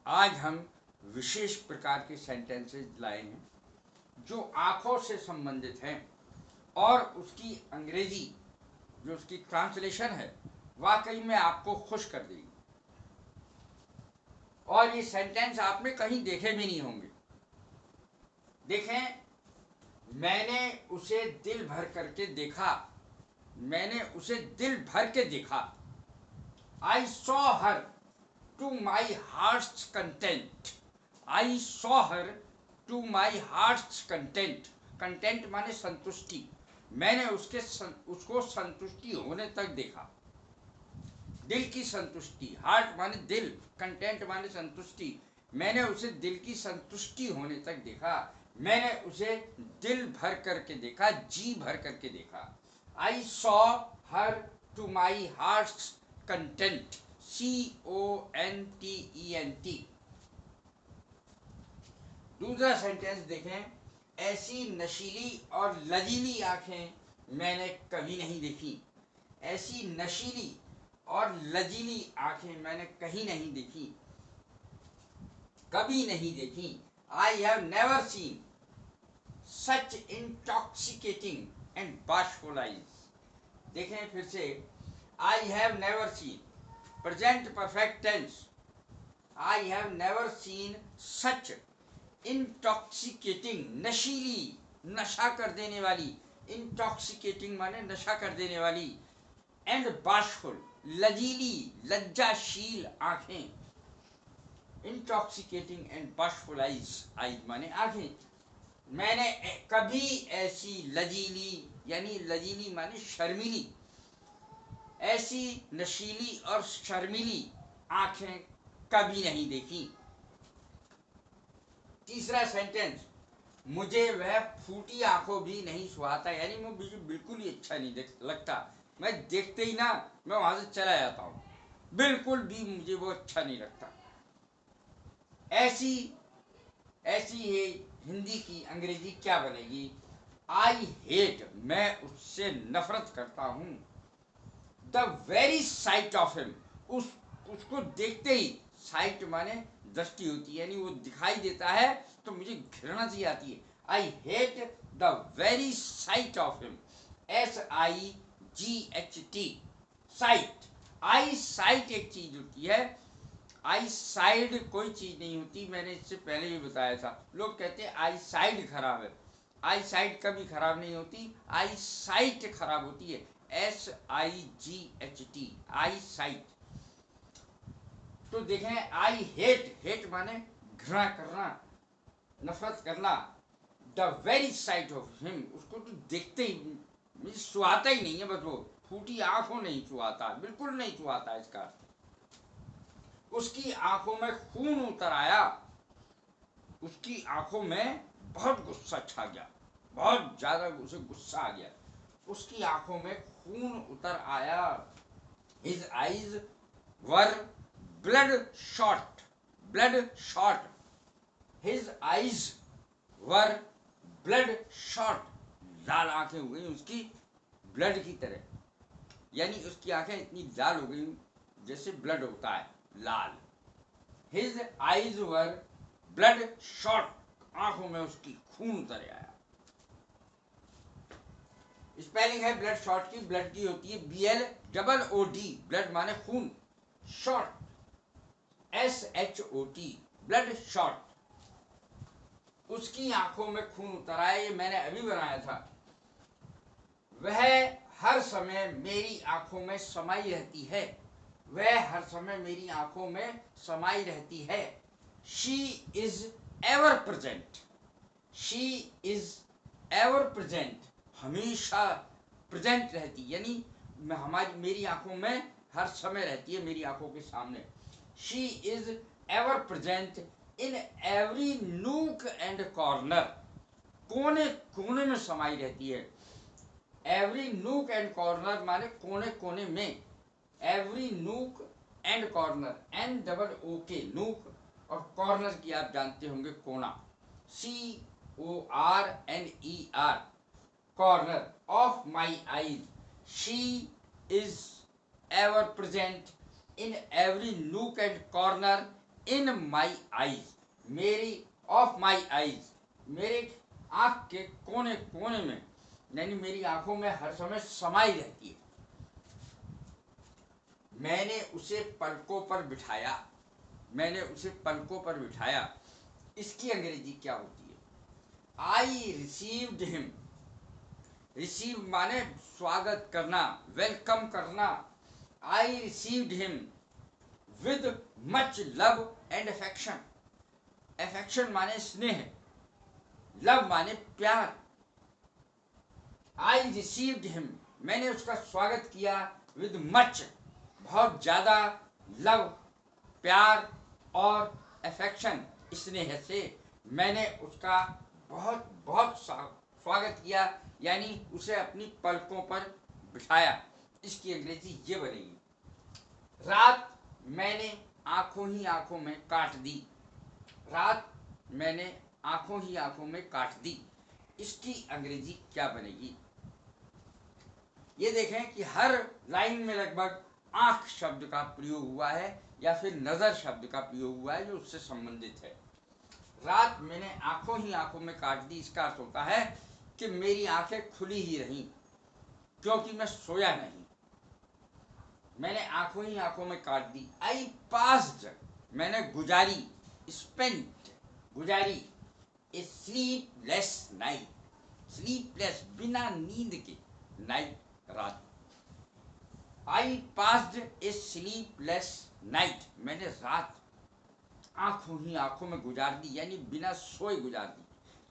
आज हम विशेष प्रकार के सेंटेंसेस लाए हैं जो आंखों से संबंधित हैं और उसकी अंग्रेजी जो उसकी ट्रांसलेशन है वाकई में आपको खुश कर देगी। और ये सेंटेंस आपने कहीं देखे भी नहीं होंगे। देखें, मैंने उसे दिल भर करके देखा, मैंने उसे दिल भर के देखा। I saw her to my heart's content. I saw her to my heart's content. Content माने संतुष्टि। मैंने उसको संतुष्टि होने तक देखा। दिल की संतुष्टि, हार्ट माने दिल, कंटेंट माने संतुष्टि। मैंने उसे दिल की संतुष्टि होने तक देखा। मैंने उसे दिल भर करके देखा, जी भर करके देखा। I saw her to my heart's content. CONTENT। दूसरा सेंटेंस देखें, ऐसी नशीली और लजीली आंखें मैंने कभी नहीं देखी। ऐसी नशीली और लजीली आंखें मैंने कहीं नहीं देखी, कभी नहीं देखी। I have never seen such intoxicating and bashful eyes. देखें फिर से, I have never seen, present perfect tense, I have never seen such intoxicating, नशीली, नशा कर देने वाली, intoxicating माने नशा कर देने वाली, and bashful, लजीली, लज्जाशील आंखें। intoxicating and bashful eyes, eyes माने आंखें। मैंने कभी ऐसी लजीली, यानी लजीली माने शर्मीली, ऐसी नशीली और शर्मीली आंखें कभी नहीं देखी। तीसरा सेंटेंस, मुझे वह फूटी आंखों भी नहीं सुहाता, यानी मुझे बिल्कुल ही अच्छा नहीं लगता। मैं देखते ही ना मैं वहां से चला जाता हूँ, बिल्कुल भी मुझे वो अच्छा नहीं लगता। ऐसी है हिंदी की अंग्रेजी क्या बनेगी? आई हेट, मैं उससे नफरत करता हूँ। The very site of him, उसको देखते ही, साइट माने दृष्टि होती है, यानी वो दिखाई देता है तो मुझे घृणा सी आती है। I hate the very site of him. SIGHT, site. I site एक चीज होती है, आई साइड कोई चीज नहीं होती। मैंने इससे पहले भी बताया था। लोग कहते हैं आई साइड खराब है, आई साइड कभी खराब नहीं होती, आई साइट खराब होती है। SIGHT, आई साइट। तो देखें, आई हेट, हेट माने घृणा करना, नफरत करना। The very site of him, उसको तो देखते ही मुझे सुहाता ही नहीं है। बस वो फूटी आंखों नहीं सुहाता, बिल्कुल नहीं सुहाता। इसका उसकी आंखों में खून उतर आया, उसकी आंखों में बहुत गुस्सा छा गया, बहुत ज्यादा उसे गुस्सा आ गया। उसकी आंखों में खून उतर आया। His eyes were bloodshot, bloodshot. His eyes were bloodshot. लाल आंखें हो गई उसकी, ब्लड की तरह, यानी उसकी आंखें इतनी लाल हो गई जैसे ब्लड होता है लाल। His eyes were bloodshot, आंखों में उसकी खून उतर आया। स्पेलिंग है ब्लड शॉट की, ब्लड की होती है BLOOD, ब्लड माने खून, शॉट SHOT, ब्लड शॉट। उसकी आंखों में खून उतर आया, ये मैंने अभी बनाया था। वह हर समय मेरी आंखों में समाई रहती है, वह हर समय मेरी आंखों में समाई रहती है। She is ever present, she is ever present, हमेशा प्रेजेंट रहती, यानी मेरी आंखों में हर समय रहती है, मेरी आंखों के सामने। She is ever present in every nook and corner, कोने कोने में समाई रहती है। एवरी नूक एंड कॉर्नर माने कोने कोने में, every nook and corner, NOOK, nook, और कॉर्नर की आप जानते होंगे कोना, CORNER, corner of my eyes. She is ever present in every nook and corner in my eyes, मेरी ऑफ माई आईज, मेरे आंख के कोने कोने में, यानी मेरी आंखों में हर समय समाई रहती है। मैंने उसे पलकों पर बिठाया, मैंने उसे पलकों पर बिठाया, इसकी अंग्रेजी क्या होती है? आई रिसीव्ड हिम, रिसीव माने स्वागत करना, वेलकम करना। I received him with much love and affection, affection माने स्नेह, लव माने प्यार। आई रिसीव्ड हिम, मैंने उसका स्वागत किया, विद मच, बहुत ज्यादा, लव प्यार, और अफेक्शन स्नेह से मैंने उसका बहुत बहुत स्वागत किया, यानी उसे अपनी पलकों पर बिठाया। इसकी अंग्रेजी ये बनेगी, रात मैंने आंखों ही आंखों में काट दी, रात मैंने आंखों ही आंखों में काट दी, इसकी अंग्रेजी क्या बनेगी? ये देखें कि हर लाइन में लगभग आंख शब्द का प्रयोग हुआ है या फिर नजर शब्द का प्रयोग हुआ है जो उससे संबंधित है। रात मैंने आंखों ही आंखों में काट दी, इसका अर्थ होता है कि मेरी आंखें खुली ही रहीं क्योंकि मैं सोया नहीं, मैंने आंखों ही आंखों में काट दी। आई पास्ड, मैंने गुजारी, स्पेंट गुजारी, ए स्लीपलेस नाइट, स्लीपलेस बिना नींद के, नाइट रात। I passed A sleepless night, मैंने रात आंखों ही आंखों में गुजार दी, यानी बिना सोए गुजार दी।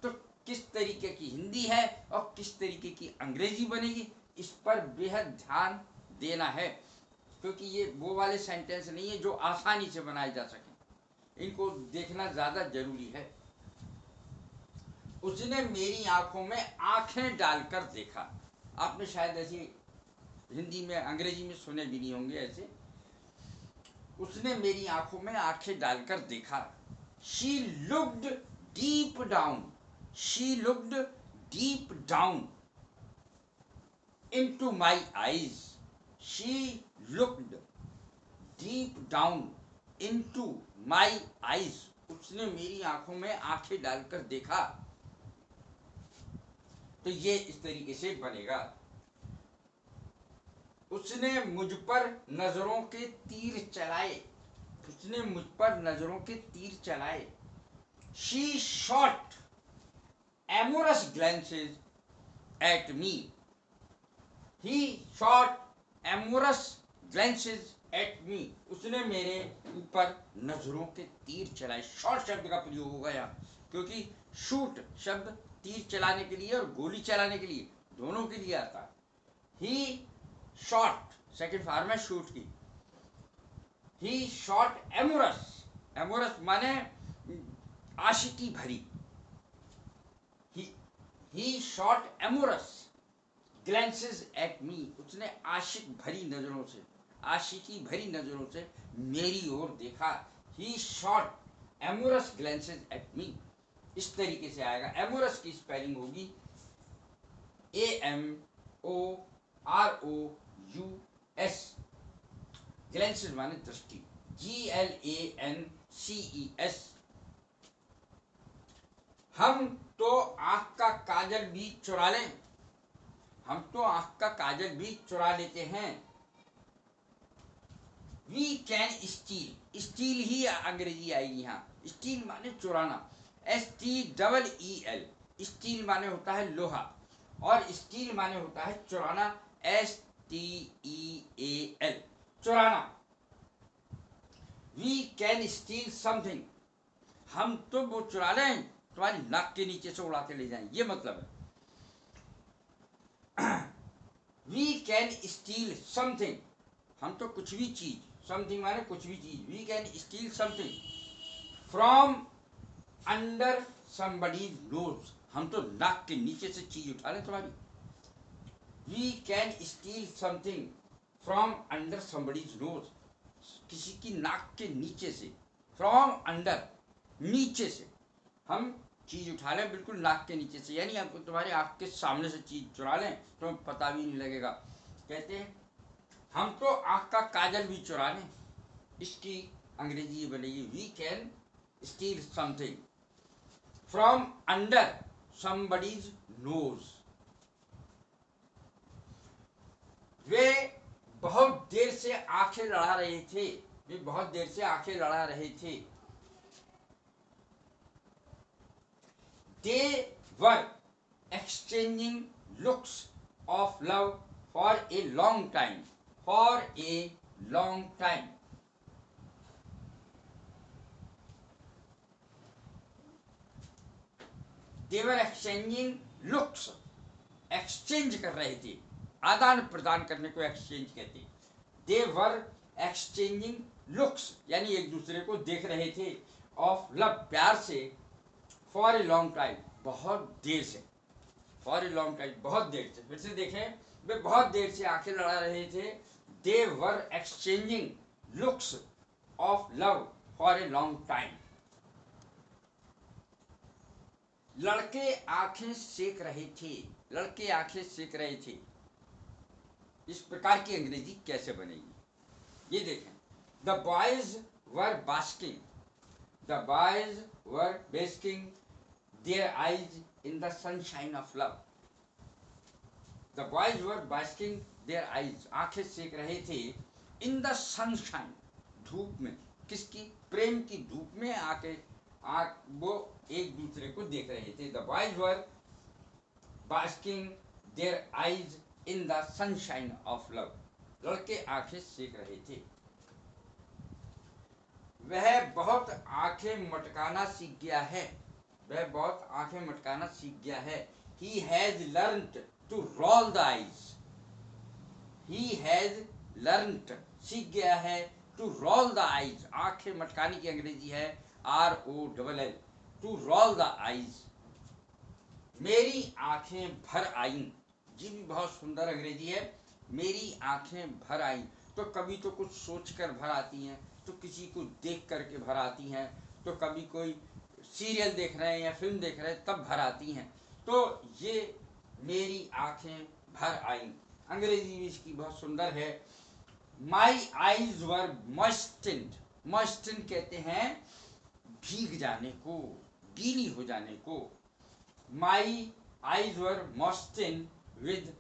तो किस तरीके की हिंदी है और किस तरीके की अंग्रेजी बनेगी, इस पर बेहद ध्यान देना है, क्योंकि ये वो वाले सेंटेंस नहीं है जो आसानी से बनाए जा सके, इनको देखना ज्यादा जरूरी है। उसने मेरी आंखों में आंखें डालकर देखा, आपने शायद ऐसी हिंदी में अंग्रेजी में सुने भी नहीं होंगे ऐसे। उसने मेरी आंखों में आंखें डालकर देखा। She looked deep down, she looked deep down into my eyes, she looked deep down into my eyes, उसने मेरी आंखों में आंखें डालकर देखा। तो ये इस तरीके से बनेगा, उसने मुझ पर नजरों के तीर चलाए, उसने मुझ पर नजरों के तीर चलाए। She shot amorous glances at me, he shot amorous glances at me, उसने मेरे ऊपर नजरों के तीर चलाए। शॉट शब्द का प्रयोग होगा यहाँ, क्योंकि शूट शब्द तीर चलाने के लिए और गोली चलाने के लिए, दोनों के लिए आता है। ही शॉट सेकंड फॉर्म है शूट की। ही शॉट एमोरस, एमोरस माने आशिकी भरी, ही shot amorous glances at me, उसने आशिक भरी नजरों से, आशिकी भरी नजरों से मेरी ओर देखा। ही शॉट एमोरस ग्लैंसेस एट मी, इस तरीके से आएगा। एमोरस की स्पेलिंग होगी AMOROUS, ग्लैंसेस माने दृष्टि, GLANCES। हम तो आंख का काजल भी चुरा लें, हम तो आंख का काजल भी चुरा लेते हैं। वी कैन स्टील, स्टील ही अंग्रेजी आएगी यहाँ, स्टील माने चुराना, STEEL, स्टील माने होता है लोहा और स्टील माने होता है चुराना, STEAL, चुराना। वी कैन स्टील समथिंग, हम तो वो चुरा लें, तुम्हारी नाक के नीचे से उड़ा के ले जाएं, ये मतलब है। वी कैन स्टील समथिंग, हम तो कुछ भी चीज, समथिंग माने कुछ भी चीज, we can steal something from under somebody's nose, हम तो नाक के नीचे से चीज उठा लें तुम्हारी। We can steal something from under somebody's nose, किसी की नाक के नीचे से, फ्रॉम अंडर नीचे से हम चीज उठा लें, बिल्कुल नाक के नीचे से, यानी आपको तुम्हारे आंख के सामने से चीज चुरा लें तो पता भी नहीं लगेगा। कहते हैं हम तो आंख का काजल भी चुरा लें, इसकी अंग्रेजी ये बनेगी we can steal something from under somebody's nose. वे बहुत देर से आंखें लड़ा रहे थे, वे बहुत देर से आंखें लड़ा रहे थे। They were exchanging looks of love for a long time, for a long time. They were exchanging looks, exchange कर रहे थे, आदान प्रदान करने को एक्सचेंज कहते। दे वर एक्सचेंजिंग लुक्स यानी एक दूसरे को देख रहे थे, ऑफ लव प्यार से, फॉर ए लॉन्ग टाइम बहुत देर से, फॉर ए लॉन्ग टाइम बहुत देर से। फिर से देखें, वे बहुत देर से आंखें लड़ा रहे थे। They were exchanging looks of love for a long time. लड़के आंखें सेक रहे थे, लड़के आंखें सेक रहे थे। इस प्रकार की अंग्रेजी कैसे बनेगी, ये देखें। The boys were basking, the boys were basking their eyes in the sunshine of love. The boys were basking their eyes, आंखें सेक रहे थे, इन द सनशाइन, धूप में। किसकी? प्रेम की धूप में आके वो एक दूसरे को देख रहे थे। The boys were basking their eyes in the sunshine of love, लड़के आंखें सेक रहे थे। वह बहुत आंखें मटकाना सीख गया है, वह बहुत आंखें मटकाना सीख गया है। He has learnt to roll the eyes, he has learnt, सीख गया है, to roll the eyes, आंखें मटकाने की अंग्रेजी है ROLL, to roll the eyes। मेरी आंखें भर आईं, ये भी बहुत सुंदर अंग्रेजी है। मेरी आंखें भर आईं, तो कभी तो कुछ सोचकर भर आती हैं, तो किसी को देख करके भर आती हैं, तो कभी कोई सीरियल देख रहे हैं या फिल्म देख रहे हैं तब भर आती हैं। तो ये मेरी आंखें भर आईं, अंग्रेजी भी इसकी बहुत सुंदर है। माई आईज वर मॉइस्टेंड, मॉइस्टेंड कहते हैं भीग जाने को, गीली हो जाने को। My eyes were moistened with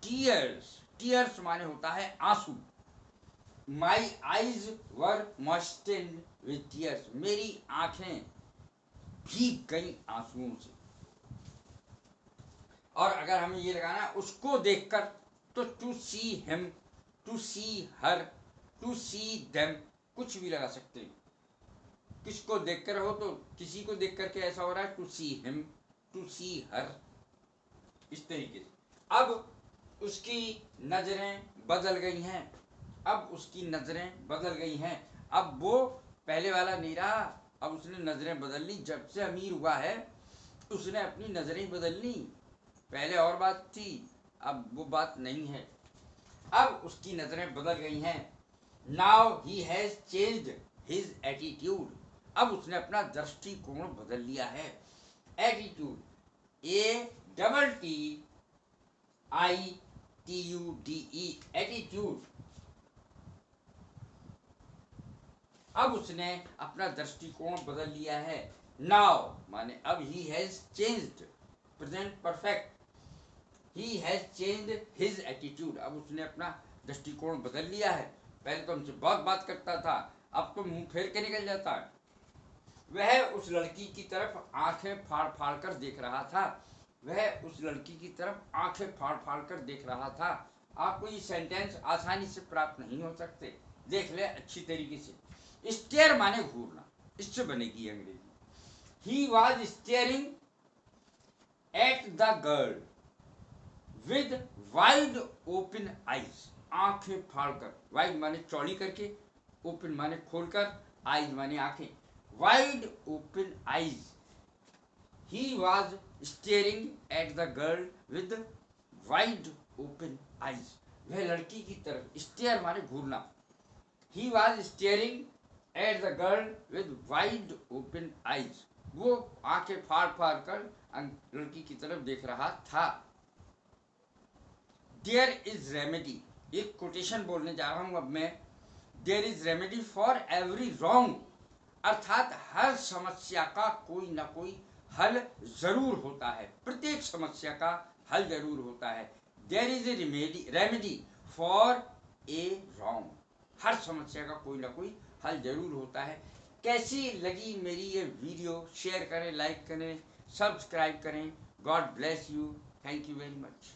tears, tears माने होता है आंसू। My eyes were moistened with tears, मेरी आंखें भीग गई आंसुओं से। और अगर हमें ये लगाना है उसको देखकर, तो to see him, to see her, to see them, कुछ भी लगा सकते हैं। किसको देखकर हो तो किसी को देख करके ऐसा हो रहा है, to see him, to see हर, इस तरीके से। अब उसकी नजरें बदल गई हैं, अब उसकी नजरें बदल गई हैं। अब वो पहले वाला नहीं रहा, अब उसने नजरें बदल ली। जब से अमीर हुआ है उसने अपनी नजरें बदल ली। पहले और बात थी, अब वो बात नहीं है, अब उसकी नजरें बदल गई हैं। Now he has changed his attitude, अब उसने अपना दृष्टिकोण बदल लिया है। Attitude, ATTITUDE, attitude. अब उसने अपना दृष्टिकोण बदल लिया है। नाउ माने अब, he has changed, present perfect, he has changed his attitude, अब उसने अपना दृष्टिकोण बदल लिया है। पहले तो हमसे बहुत बात करता था, अब तो मुंह फेर के निकल जाता है। वह उस लड़की की तरफ आंखें फाड़ फाड़ कर देख रहा था, वह उस लड़की की तरफ आंखें फाड़ फाड़ कर देख रहा था। आपको ये सेंटेंस आसानी से प्राप्त नहीं हो सकते, देख ले अच्छी तरीके से। स्टेयर माने घूरना, इससे बनेगी अंग्रेजी। He was staring at the girl with wide open eyes, आंखें फाड़कर, वाइड माने चौड़ी करके, ओपन माने खोलकर, आईज माने आंखें, wide open eyes. He was staring at the girl with wide open eyes, वह लड़की की तरफ, स्टेयर माने घूरना। He was staring at the girl with wide open eyes, वो आंखें फाड़ फाड़ कर लड़की की तरफ देख रहा था। There is remedy, एक कोटेशन बोलने जा रहा हूं अब मैं। There is remedy for every wrong, अर्थात हर समस्या का कोई ना कोई हल जरूर होता है, प्रत्येक समस्या का हल जरूर होता है। There is a remedy for a wrong, हर समस्या का कोई ना कोई हल जरूर होता है। कैसी लगी मेरी ये वीडियो? शेयर करें, लाइक करें, सब्सक्राइब करें। God bless you, thank you very much.